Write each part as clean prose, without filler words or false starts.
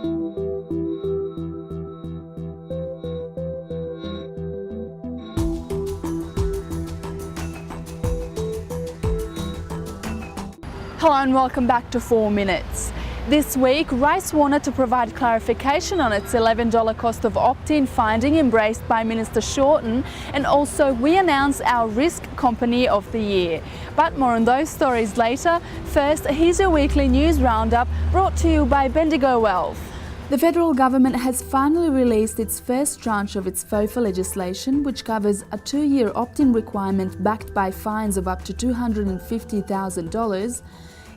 Hello and welcome back to 4 Minutes. This week, Rice wanted to provide clarification on its $11 cost of opt-in finding embraced by Minister Shorten, and also we announced our Risk Company of the Year. But more on those stories later. First, here's your weekly news roundup brought to you by Bendigo Wealth. The federal government has finally released its first tranche of its FOFA legislation, which covers a 2-year opt-in requirement backed by fines of up to $250,000,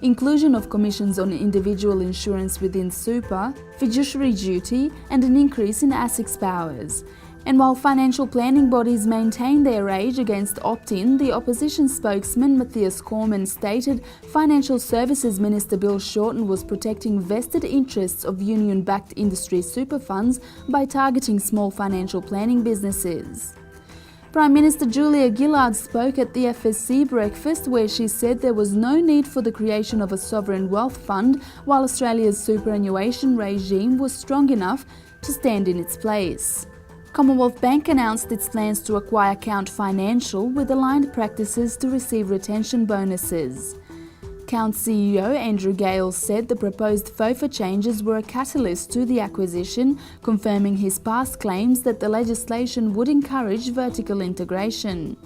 inclusion of commissions on individual insurance within super, fiduciary duty, and an increase in ASIC's powers. And while financial planning bodies maintain their rage against opt-in, the opposition spokesman Matthias Cormann stated Financial Services Minister Bill Shorten was protecting vested interests of union-backed industry super funds by targeting small financial planning businesses. Prime Minister Julia Gillard spoke at the FSC breakfast, where she said there was no need for the creation of a sovereign wealth fund, while Australia's superannuation regime was strong enough to stand in its place. Commonwealth Bank announced its plans to acquire Count Financial with aligned practices to receive retention bonuses. Count CEO Andrew Gale said the proposed FOFA changes were a catalyst to the acquisition, confirming his past claims that the legislation would encourage vertical integration.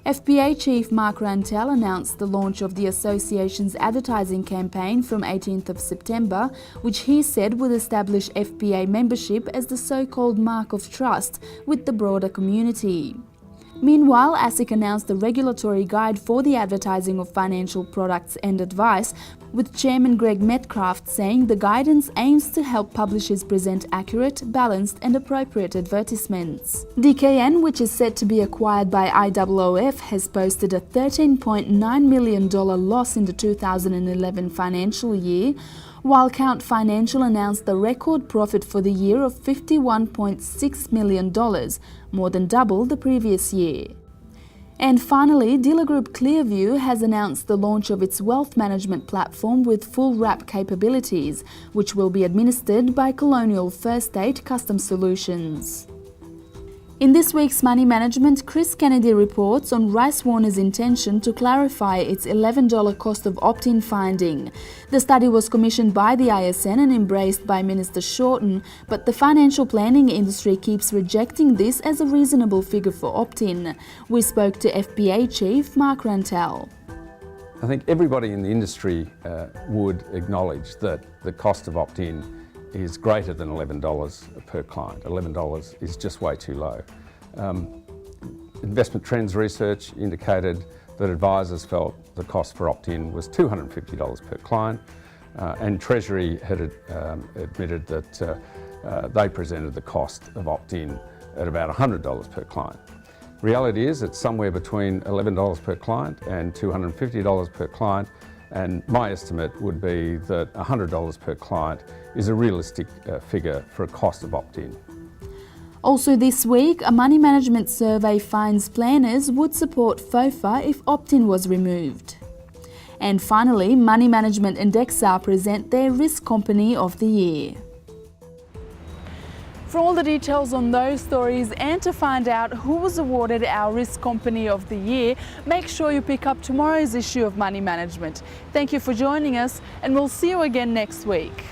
FPA Chief Mark Rantel announced the launch of the association's advertising campaign from 18th of September, which he said would establish FPA membership as the so-called mark of trust with the broader community. Meanwhile, ASIC announced a regulatory guide for the advertising of financial products and advice, with Chairman Greg Metcalf saying the guidance aims to help publishers present accurate, balanced and appropriate advertisements. DKN, which is set to be acquired by IOOF, has posted a $13.9 million loss in the 2011 financial year, while Count Financial announced the record profit for the year of $51.6 million, more than double the previous year. And finally, dealer group Clearview has announced the launch of its wealth management platform with full wrap capabilities, which will be administered by Colonial First State Custom Solutions. In this week's Money Management, Chris Kennedy reports on Rice Warner's intention to clarify its $11 cost of opt-in finding. The study was commissioned by the ISN and embraced by Minister Shorten, but the financial planning industry keeps rejecting this as a reasonable figure for opt-in. We spoke to FPA Chief Mark Rantel. I think everybody in the industry would acknowledge that the cost of opt-in is greater than $11 per client. $11 is just way too low. Investment Trends research indicated that advisors felt the cost for opt-in was $250 per client, and Treasury had admitted that they presented the cost of opt-in at about $100 per client. Reality is it's somewhere between $11 per client and $250 per client, and my estimate would be that $100 per client is a realistic figure for a cost of opt-in. Also this week, a money management survey finds planners would support FOFA if opt-in was removed. And finally, Money Management and DEXA present their Risk Company of the Year. For all the details on those stories and to find out who was awarded our Risk Company of the Year, make sure you pick up tomorrow's issue of Money Management. Thank you for joining us, and we'll see you again next week.